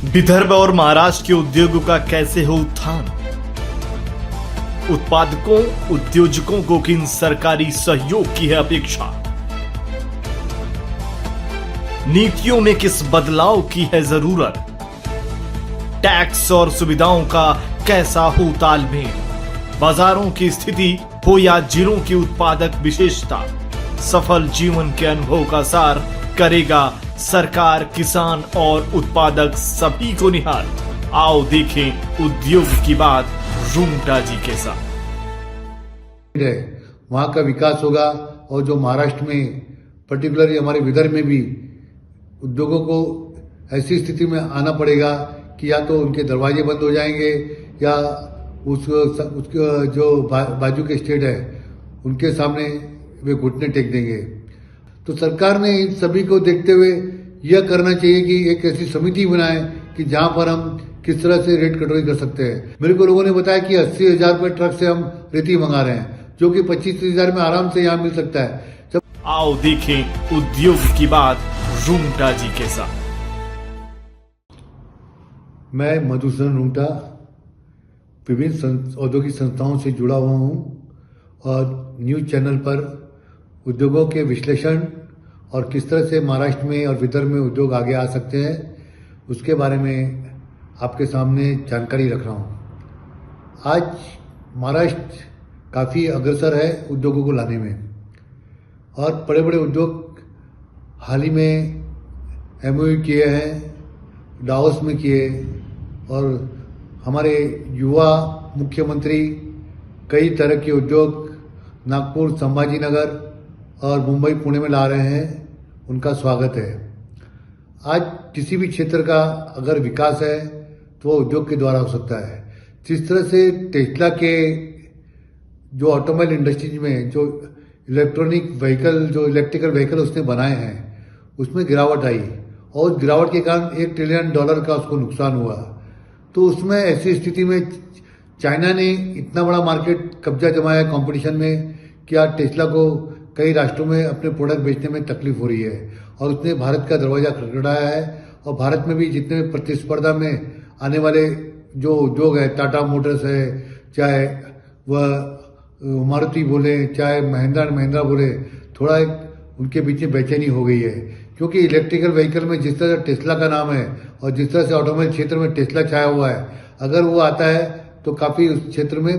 विदर्भ और महाराष्ट्र के उद्योगों का कैसे हो उत्थान? उत्पादकों उद्योजकों को किन सरकारी सहयोग की है अपेक्षा? नीतियों में किस बदलाव की है जरूरत? टैक्स और सुविधाओं का कैसा हो तालमेल? बाजारों की स्थिति हो या जिलों की उत्पादक विशेषता, सफल जीवन के अनुभव का सार करेगा सरकार, किसान और उत्पादक सभी को निहाल। आओ देखें उद्योग की बात रूंगटा जी के साथ। वहां का विकास होगा और जो महाराष्ट्र में पर्टिकुलरली हमारे विदर्भ में भी उद्योगों को ऐसी स्थिति में आना पड़ेगा कि या तो उनके दरवाजे बंद हो जाएंगे या उसके जो बाजू के स्टेट है उनके सामने वे घुटने टेक देंगे। तो सरकार ने इन सभी को देखते हुए यह करना चाहिए कि एक ऐसी समिति बनाए कि जहां पर हम किस तरह से रेट कटौती कर सकते हैं। मेरे को लोगों ने बताया कि 80,000 रुपए ट्रक से हम रेती मंगा रहे हैं, जो कि 25,000 में आराम से यहाँ मिल सकता है। आओ देखें उद्योग की बात रूंगटा जी के साथ। मैं मधुसूदन रूंगटा विभिन्न औद्योगिक संस्थाओं से जुड़ा हुआ हूँ और न्यूज चैनल पर उद्योगों के विश्लेषण और किस तरह से महाराष्ट्र में और विदर्भ में उद्योग आगे आ सकते हैं उसके बारे में आपके सामने जानकारी रख रहा हूँ। आज महाराष्ट्र काफ़ी अग्रसर है उद्योगों को लाने में और बड़े बड़े उद्योग हाल ही में MOU किए हैं, डावोस में किए और हमारे युवा मुख्यमंत्री कई तरह के उद्योग नागपुर, संभाजीनगर और मुंबई, पुणे में ला रहे हैं। उनका स्वागत है। आज किसी भी क्षेत्र का अगर विकास है तो वो उद्योग के द्वारा हो सकता है। जिस तरह से टेस्ला के जो ऑटोमोबाइल इंडस्ट्रीज में जो इलेक्ट्रॉनिक व्हीकल, जो इलेक्ट्रिकल व्हीकल उसने बनाए हैं उसमें गिरावट आई और उस गिरावट के कारण $1 ट्रिलियन का उसको नुकसान हुआ। तो उसमें ऐसी स्थिति में चाइना ने इतना बड़ा मार्केट कब्जा जमाया कंपटीशन में कि आज टेस्ला को कई राष्ट्रों में अपने प्रोडक्ट बेचने में तकलीफ हो रही है और उसने भारत का दरवाजा खटखटाया है। और भारत में भी जितने प्रतिस्पर्धा में आने वाले जो उद्योग है, टाटा मोटर्स है, चाहे वह मारुति बोले, चाहे महिंद्रा बोले, थोड़ा एक उनके बीच में बेचैनी हो गई है क्योंकि इलेक्ट्रिकल व्हीकल में जिस तरह टेस्ला का नाम है और जिस तरह से ऑटोमोबाइल क्षेत्र में टेस्ला छाया हुआ है, अगर वो आता है तो काफ़ी उस क्षेत्र में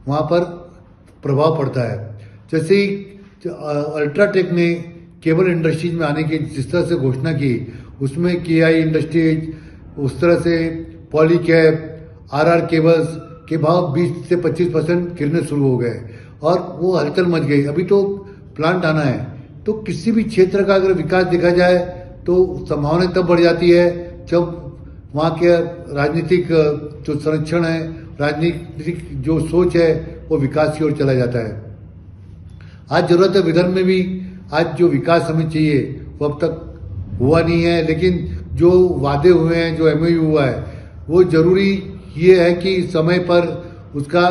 वहाँ पर प्रभाव पड़ता है। जैसे ही अल्ट्राटेक ने केबल इंडस्ट्रीज में आने की जिस तरह से घोषणा की, उसमें KI इंडस्ट्रीज, उस तरह से पॉलीकैब, RR केबल्स के भाव 20 से 25% गिरने शुरू हो गए और वो हलचल मच गई। अभी तो प्लांट आना है। तो किसी भी क्षेत्र का अगर विकास देखा जाए तो संभावना तब बढ़ जाती है जब वहाँ के राजनीतिक जो संरक्षण है, राजनीतिक जो सोच है वो विकास की ओर चला जाता है। आज जरूरत है विदर्भ में भी, आज जो विकास हमें चाहिए वो अब तक हुआ नहीं है, लेकिन जो वादे हुए हैं, जो MOU हुआ है, वो जरूरी ये है कि समय पर उसका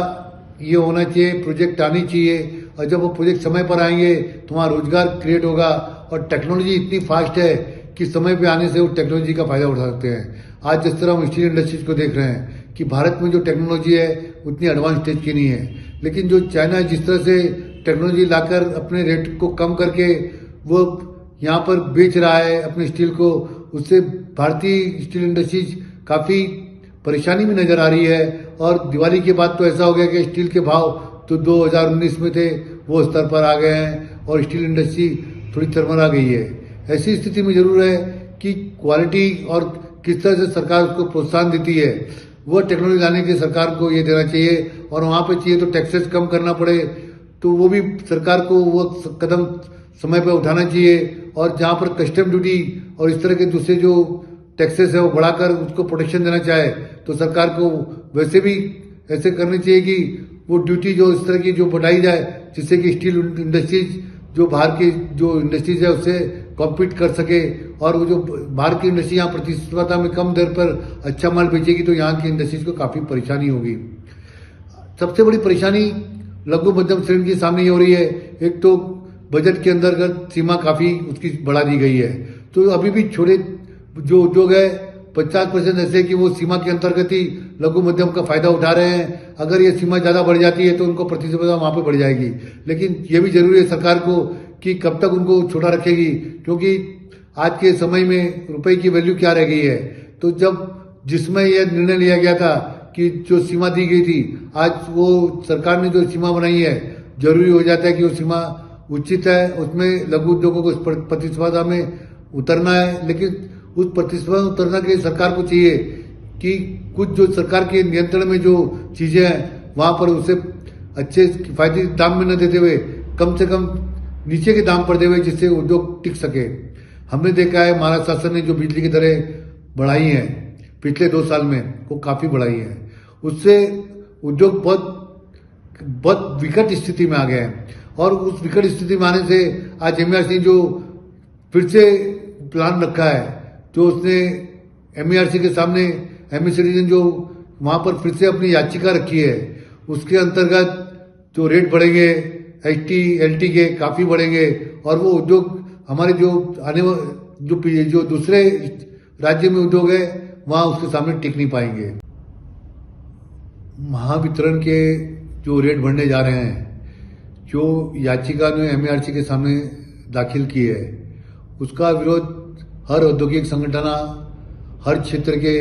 ये होना चाहिए, प्रोजेक्ट आनी चाहिए और जब वो प्रोजेक्ट समय पर आएंगे तो वहाँ रोजगार क्रिएट होगा और टेक्नोलॉजी इतनी फास्ट है कि समय पे आने से वो टेक्नोलॉजी का फायदा उठा सकते हैं। आज जिस तरह हम स्टील इंडस्ट्रीज को देख रहे हैं कि भारत में जो टेक्नोलॉजी है उतनी एडवांस स्टेज की नहीं है, लेकिन जो चाइना जिस तरह से टेक्नोलॉजी लाकर अपने रेट को कम करके वो यहाँ पर बेच रहा है अपने स्टील को, उससे भारतीय स्टील इंडस्ट्रीज काफ़ी परेशानी में नजर आ रही है। और दिवाली के बाद तो ऐसा हो गया कि स्टील के भाव तो 2019 में थे वो स्तर पर आ गए हैं और स्टील इंडस्ट्री थोड़ी थरमरा गई है। ऐसी स्थिति में जरूर है कि क्वालिटी और किस तरह से सरकार उसको प्रोत्साहन देती है, वो टेक्नोलॉजी लाने के लिए सरकार को ये देना चाहिए और वहाँ पे चाहिए तो टैक्सेस कम करना पड़े तो वो भी सरकार को वो कदम समय पर उठाना चाहिए। और जहाँ पर कस्टम ड्यूटी और इस तरह के दूसरे जो टैक्सेस है वो बढ़ाकर उसको प्रोटेक्शन देना चाहे तो सरकार को वैसे भी ऐसे करनी चाहिए कि वो ड्यूटी जो इस तरह की जो बढ़ाई जाए जिससे कि स्टील इंडस्ट्रीज जो बाहर की जो इंडस्ट्रीज है उससे कॉम्पीट कर सके और वो जो बाहर की इंडस्ट्री यहाँ प्रतिस्पर्धा में कम दर पर अच्छा माल बेचेगी तो यहाँ की इंडस्ट्रीज को काफ़ी परेशानी होगी। सबसे बड़ी परेशानी लघु मध्यम श्रेणी के सामने हो रही है। एक तो बजट के अंतर्गत सीमा काफ़ी उसकी बढ़ा दी गई है, तो अभी भी छोटे जो उद्योग है 50% ऐसे कि वो सीमा के अंतर्गत ही लघु मध्यम का फायदा उठा रहे हैं। अगर ये सीमा ज्यादा बढ़ जाती है तो उनको प्रतिस्पर्धा वहां पे बढ़ जाएगी। लेकिन ये भी जरूरी है सरकार को कि कब तक उनको छोटा रखेगी, क्योंकि आज के समय में रुपए की वैल्यू क्या रह गई है। तो जब जिसमें यह निर्णय लिया गया था कि जो सीमा दी गई थी, आज वो सरकार ने जो सीमा बनाई है, जरूरी हो जाता है कि वो सीमा उचित है, उसमें लघु उद्योगों को प्रतिस्पर्धा में उतरना है। लेकिन उस प्रतिस्पर्धा में उतरना के लिए सरकार को चाहिए कि कुछ जो सरकार के नियंत्रण में जो चीजें हैं वहां पर उसे अच्छे किफायती दाम में न देते हुए कम से कम नीचे के दाम पर दे हुए, जिससे उद्योग टिक सके। हमने देखा है महाराष्ट्र शासन ने जो बिजली की दरें बढ़ाई हैं पिछले 2 साल में, वो काफी बढ़ाई है। उससे उद्योग बहुत विकट स्थिति में आ गए हैं। और उस विकट स्थिति में आने से आज एमईआरसी जो फिर से प्लान रखा है, जो उसने एमईआरसी के सामने एमईसी ने जो वहां पर फिर से अपनी याचिका रखी है, उसके अंतर्गत जो रेट बढ़ेंगे एचटी एलटी के काफी बढ़ेंगे और वो उद्योग हमारे जो जो दूसरे राज्य में उद्योग है वहां उसके सामने टिक नहीं पाएंगे। महावितरण के जो रेट बढ़ने जा रहे हैं, जो याचिका ने एमईआरसी के सामने दाखिल की है, उसका विरोध हर औद्योगिक संगठन, हर क्षेत्र के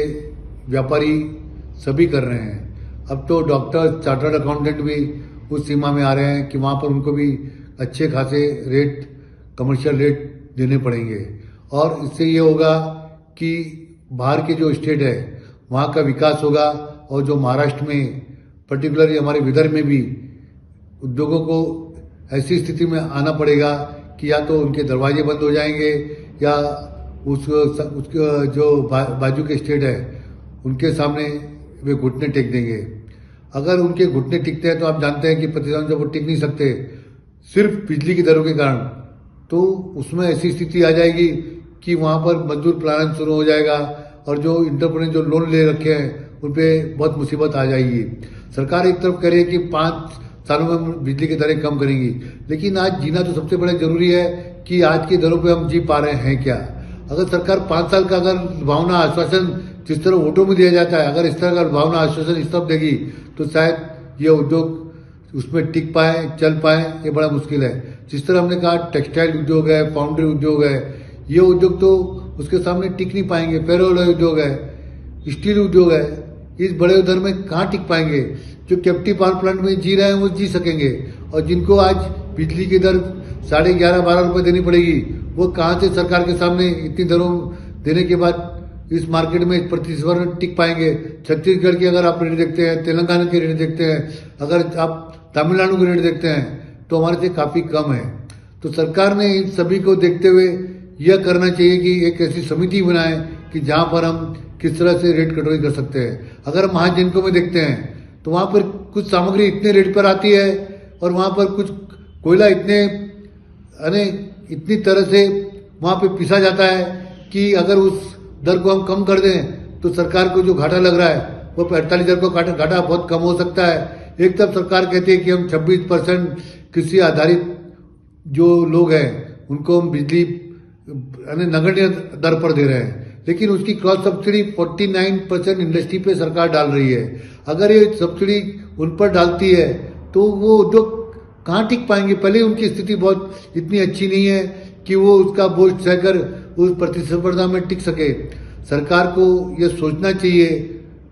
व्यापारी सभी कर रहे हैं। अब तो डॉक्टर, चार्टर्ड अकाउंटेंट भी उस सीमा में आ रहे हैं कि वहां पर उनको भी अच्छे खासे रेट, कमर्शियल रेट देने पड़ेंगे। और इससे ये होगा कि बाहर के जो स्टेट है वहां का विकास होगा और जो महाराष्ट्र में, पर्टिकुलरली हमारे विदर्भ में भी उद्योगों को ऐसी स्थिति में आना पड़ेगा कि या तो उनके दरवाजे बंद हो जाएंगे या उसके जो बाजू के स्टेट है उनके सामने वे घुटने टेक देंगे। अगर उनके घुटने टिकते हैं तो आप जानते हैं कि प्रतिष्ठान जब वो टिक नहीं सकते सिर्फ बिजली की दरों के कारण, तो उसमें ऐसी स्थिति आ जाएगी कि वहां पर मजदूर प्लान शुरू हो जाएगा और जो इंटरप्रेन्योर जो लोन ले रखे हैं उन पर बहुत मुसीबत आ जाएगी। सरकार एक तरफ कह रही है कि 5 सालों में बिजली की दरें कम करेंगी, लेकिन आज जीना तो सबसे बड़ा जरूरी है कि आज की दरों पे हम जी पा रहे हैं क्या। अगर सरकार 5 साल का अगर भावना आश्वासन जिस तरह वोटों में दिया जाता है, अगर इस तरह का भावना आश्वासन इस तरफ देगी तो शायद ये उद्योग उसमें टिक पाए, चल पाए, ये बड़ा मुश्किल है। जिस तरह हमने कहा टेक्सटाइल उद्योग है, फाउंड्री उद्योग है, ये उद्योग तो उसके सामने टिक नहीं पाएंगे। पेरोल उद्योग है, स्टील उद्योग है, इस बड़े उद्योग में कहाँ टिक पाएंगे। जो कैप्टिव पावर प्लांट में जी रहे हैं वो जी सकेंगे, और जिनको आज बिजली की दर 11.5-12 रुपए देनी पड़ेगी, वो कहाँ से सरकार के सामने इतनी दरों देने के बाद इस मार्केट में प्रतिस्पर्धा में टिक पाएंगे। छत्तीसगढ़ की अगर आप रेट देखते हैं, तेलंगाना के रेट देखते हैं, अगर आप तमिलनाडु के रेट देखते हैं तो हमारे से काफी कम है। तो सरकार ने इन सभी को देखते हुए यह करना चाहिए कि एक ऐसी समिति बनाए कि जहां पर हम किस तरह से रेट कटौती कर सकते हैं। अगर हम महाजनकों में देखते हैं तो वहां पर कुछ सामग्री इतने रेट पर आती है और वहां पर कुछ कोयला इतनी तरह से वहां पे पिसा जाता है कि अगर उस दर को हम कम कर दें तो सरकार को जो घाटा लग रहा है वो 48,000 को घाटा बहुत कम हो सकता है। एक तरफ सरकार कहती है कि हम 26% कृषि आधारित जो लोग हैं उनको हम बिजली नगण्य दर पर दे रहे हैं, लेकिन उसकी क्रॉस सब्सिडी 49% इंडस्ट्री पे सरकार डाल रही है। अगर ये सब्सिडी उन पर डालती है तो वो उद्योग कहाँ टिक पाएंगे। पहले उनकी स्थिति बहुत इतनी अच्छी नहीं है कि वो उसका बोझ सहकर उस प्रतिस्पर्धा में टिक सके। सरकार को यह सोचना चाहिए,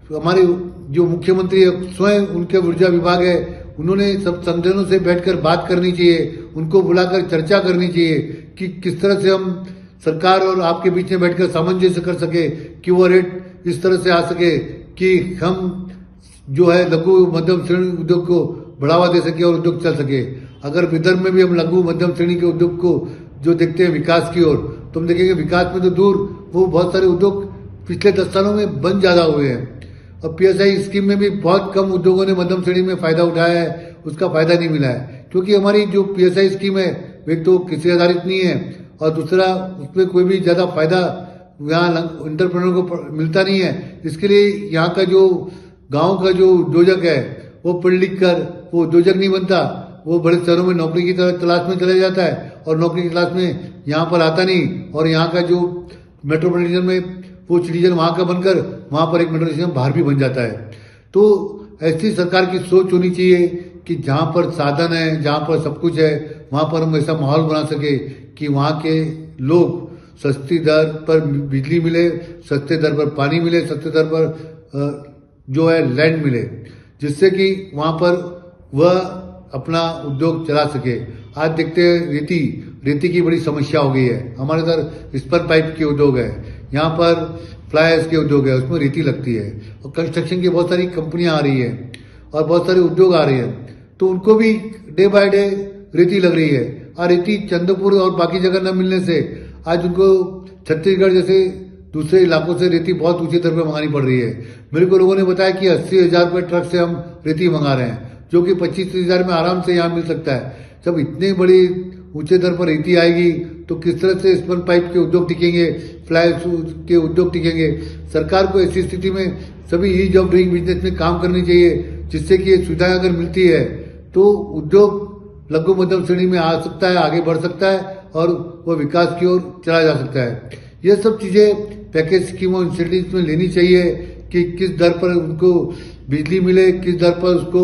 हमारे जो मुख्यमंत्री स्वयं उनके ऊर्जा विभाग है, उन्होंने सब संगठनों से बैठकर बात करनी चाहिए, उनको बुलाकर चर्चा करनी चाहिए कि किस तरह से हम सरकार और आपके बीच में बैठकर सामंजस्य कर सके कि वो रेट इस तरह से आ सके कि हम जो है लघु मध्यम श्रेणी उद्योग को बढ़ावा दे सके और उद्योग चल सके। अगर विदर्भ में भी हम लघु मध्यम श्रेणी के उद्योग को जो देखते हैं विकास की ओर, तो हम देखेंगे विकास में तो दूर, वो बहुत सारे उद्योग पिछले 10 सालों में बंद ज्यादा हुए हैं। और पीएसआई स्कीम में भी बहुत कम उद्योगों ने मध्यम श्रेणी में फायदा उठाया है, उसका फायदा नहीं मिला है, क्योंकि हमारी जो पीएसआई स्कीम है वे तो कृषि आधारित नहीं है और दूसरा उसमें कोई भी ज्यादा फायदा यहाँ इंटरप्रेन्योर को मिलता नहीं है। इसके लिए यहाँ का जो गांव का जो उद्योजक है वो पढ़ लिख कर वो उद्योजक नहीं बनता, वो बड़े शहरों में नौकरी की तलाश में चले जाता है और नौकरी की तलाश में यहाँ पर आता नहीं। और यहाँ का जो मेट्रोपॉलिटन में वो सिटीजन वहां का बनकर वहां पर एक मेट्रो स्टेशन बाहर भी बन जाता है। तो ऐसी सरकार की सोच होनी चाहिए कि जहां पर साधन है, जहां पर सब कुछ है, वहां पर हम ऐसा माहौल बना सके कि वहां के लोग सस्ती दर पर बिजली मिले, सस्ते दर पर पानी मिले, सस्ते दर पर जो है लैंड मिले, जिससे कि वहां पर वह अपना उद्योग चला सके। आज देखते हैं रेती की बड़ी समस्या हो गई है। हमारे इधर स्पर पाइप के उद्योग है, यहाँ पर फ्लाई ऐश के उद्योग है, उसमें रेती लगती है और कंस्ट्रक्शन की बहुत सारी कंपनियां आ रही है और बहुत सारे उद्योग आ रहे हैं, तो उनको भी डे बाय डे रेती लग रही है। और रेती चंद्रपुर और बाकी जगह न मिलने से आज उनको छत्तीसगढ़ जैसे दूसरे इलाकों से रेती बहुत ऊंची दर पर मंगानी पड़ रही है। मेरे को लोगों ने बताया कि 80,000 रुपये ट्रक से हम रेती मंगा रहे हैं, जो कि 25-30,000 में आराम से यहाँ मिल सकता है। जब इतनी बड़ी ऊंचे दर पर रेती आएगी तो किस तरह से स्पन पाइप के उद्योग टिकेंगे, फ्लाई के उद्योग टिकेंगे। सरकार को ऐसी स्थिति में सभी ईज ऑफ डूइंग बिजनेस में काम करनी चाहिए, जिससे कि ये सुविधाएं अगर मिलती है तो उद्योग लघु मध्यम श्रेणी में आ सकता है, आगे बढ़ सकता है और वो विकास की ओर चला जा सकता है। ये सब चीजें पैकेज स्कीमों इंसेंटिव्स में लेनी चाहिए कि किस दर पर उनको बिजली मिले, किस दर पर उसको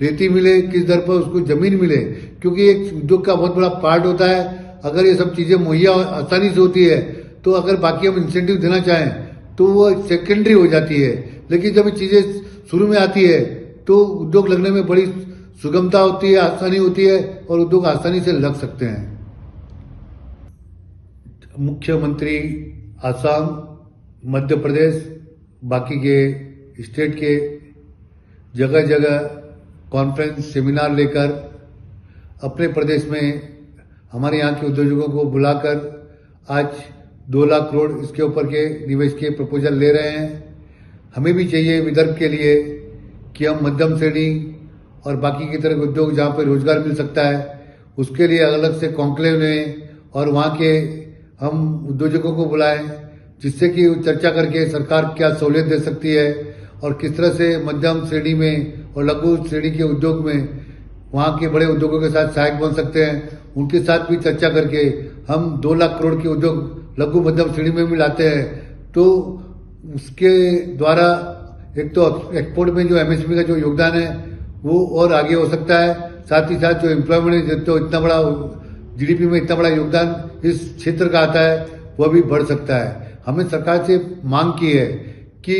रेती मिले, किस दर पर उसको जमीन मिले, क्योंकि एक उद्योग का बहुत बड़ा पार्ट होता है। अगर ये सब चीजें मुहैया आसानी से होती है तो अगर बाकी हम इंसेंटिव देना चाहें तो वो सेकेंडरी हो जाती है, लेकिन जब ये चीजें शुरू में आती है तो उद्योग लगने में बड़ी सुगमता होती है, आसानी होती है और उद्योग आसानी से लग सकते हैं। मुख्यमंत्री आसाम, मध्य प्रदेश, बाकी के स्टेट के जगह जगह कॉन्फ्रेंस सेमिनार लेकर अपने प्रदेश में हमारे यहाँ के उद्योगों को बुलाकर आज 2 लाख करोड़ इसके ऊपर के निवेश के प्रपोजल ले रहे हैं। हमें भी चाहिए विदर्भ के लिए कि हम मध्यम श्रेणी और बाकी की तरह उद्योग जहाँ पर रोजगार मिल सकता है उसके लिए अलग से कॉन्क्लेव लें और वहाँ के हम उद्योजकों को बुलाएं, जिससे कि चर्चा करके सरकार क्या सहूलियत दे सकती है और किस तरह से मध्यम श्रेणी में और लघु श्रेणी के उद्योग में वहाँ के बड़े उद्योगों के साथ सहायक बन सकते हैं। उनके साथ भी चर्चा करके हम 2 लाख करोड़ के उद्योग लघु मध्यम श्रेणी में भी लाते हैं, तो उसके द्वारा एक तो एक्सपोर्ट में जो एमएसपी का जो योगदान है वो और आगे हो सकता है, साथ ही साथ जो एम्प्लॉयमेंट जो इतना बड़ा जीडीपी में इतना बड़ा योगदान इस क्षेत्र का आता है वह भी बढ़ सकता है। हमें सरकार से मांग की है कि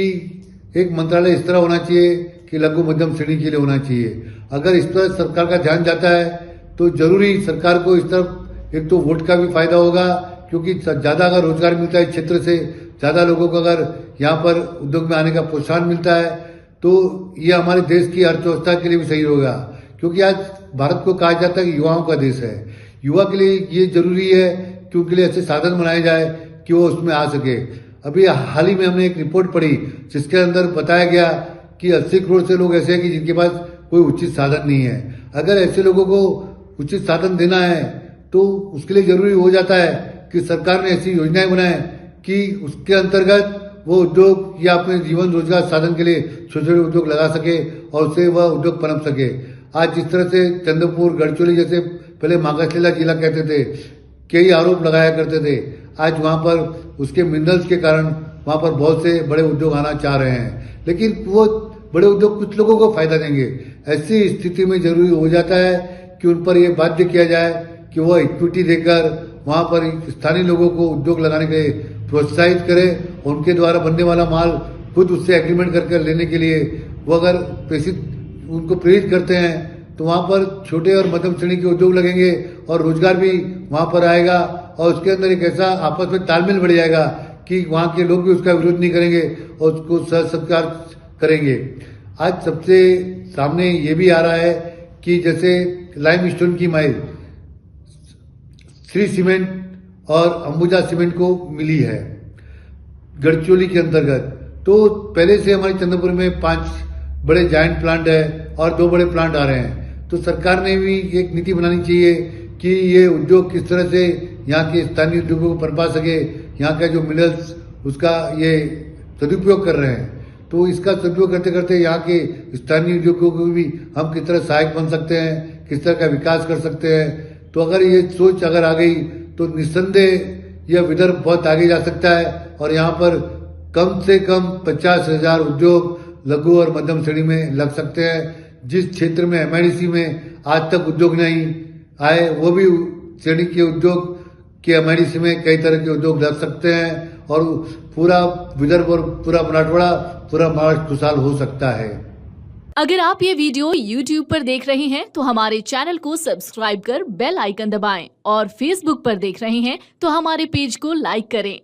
एक मंत्रालय इस तरह होना चाहिए कि लघु मध्यम श्रेणी के लिए होना चाहिए। अगर इस पर सरकार का ध्यान जाता है तो जरूरी सरकार को इस तरफ एक तो वोट का भी फायदा होगा, क्योंकि ज्यादा अगर रोजगार मिलता है इस क्षेत्र से, ज्यादा लोगों को अगर यहाँ पर उद्योग में आने का प्रोत्साहन मिलता है तो ये हमारे देश की अर्थव्यवस्था के लिए भी सही होगा। क्योंकि आज भारत को कहा जाता है कि युवाओं का देश है। युवा के लिए ये जरूरी है कि उनके लिए ऐसे साधन बनाए जाए कि वो उसमें आ सके। अभी हाल ही में हमने एक रिपोर्ट पढ़ी जिसके अंदर बताया गया कि 80 करोड़ से लोग ऐसे हैं कि जिनके पास कोई उचित साधन नहीं है। अगर ऐसे लोगों को उचित साधन देना है तो उसके लिए जरूरी हो जाता है कि सरकार ने ऐसी योजनाएं बनाए कि उसके अंतर्गत वो उद्योग या अपने जीवन रोजगार साधन के लिए छोटे छोटे उद्योग लगा सके और उससे वह उद्योग पनप सके। आज जिस तरह से चंद्रपुर, गढ़चिरौली जैसे पहले मागासलीला जिला कहते थे, कई आरोप लगाया करते थे, आज वहां पर उसके मिनरल्स के कारण वहां पर बहुत से बड़े उद्योग आना चाह रहे हैं, लेकिन वो बड़े उद्योग कुछ लोगों को फायदा देंगे। ऐसी स्थिति में जरूरी हो जाता है कि उन पर यह बाध्य किया जाए कि वह इक्विटी देकर वहां पर स्थानीय लोगों को उद्योग लगाने के लिए प्रोत्साहित करे और उनके द्वारा बनने वाला माल खुद उससे एग्रीमेंट करके लेने के लिए वो अगर उनको प्रेरित करते हैं तो वहां पर छोटे और मध्यम श्रेणी के उद्योग लगेंगे और रोजगार भी वहां पर आएगा और उसके अंदर एक ऐसा आपस में तालमेल बढ़ जाएगा कि वहां के लोग भी उसका विरोध नहीं करेंगे और उसको सह सत्कार करेंगे। आज सबसे सामने ये भी आ रहा है कि जैसे लाइम स्टोन की माइल श्री सीमेंट और अंबुजा सीमेंट को मिली है गढ़चिरौली के अंतर्गत। तो पहले से हमारे चंद्रपुर में 5 बड़े जायंट प्लांट है और 2 बड़े प्लांट आ रहे हैं। तो सरकार ने भी एक नीति बनानी चाहिए कि ये उद्योग किस तरह से यहाँ के स्थानीय उद्योगों को पनपा सके। यहाँ का जो मिनरल्स उसका ये सदुपयोग कर रहे हैं, तो इसका सदुपयोग करते करते यहाँ के स्थानीय उद्योगों को भी हम किस तरह सहायक बन सकते हैं, किस तरह का विकास कर सकते हैं। तो अगर ये सोच अगर आ गई तो निस्संदेह यह विदर्भ बहुत आगे जा सकता है और यहाँ पर कम से कम 50,000 उद्योग लघु और मध्यम श्रेणी में लग सकते हैं। जिस क्षेत्र में एमआईडीसी में आज तक उद्योग नहीं आए, वो भी श्रेणी के उद्योग के एमआईडीसी में कई तरह के उद्योग लग सकते हैं और पूरा विदर्भ और पूरा मराठवाड़ा, पूरा महाराष्ट्र खुशहाल हो सकता है। अगर आप ये वीडियो YouTube पर देख रहे हैं तो हमारे चैनल को सब्सक्राइब कर बेल आइकन दबाएं और Facebook पर देख रहे हैं तो हमारे पेज को लाइक करें।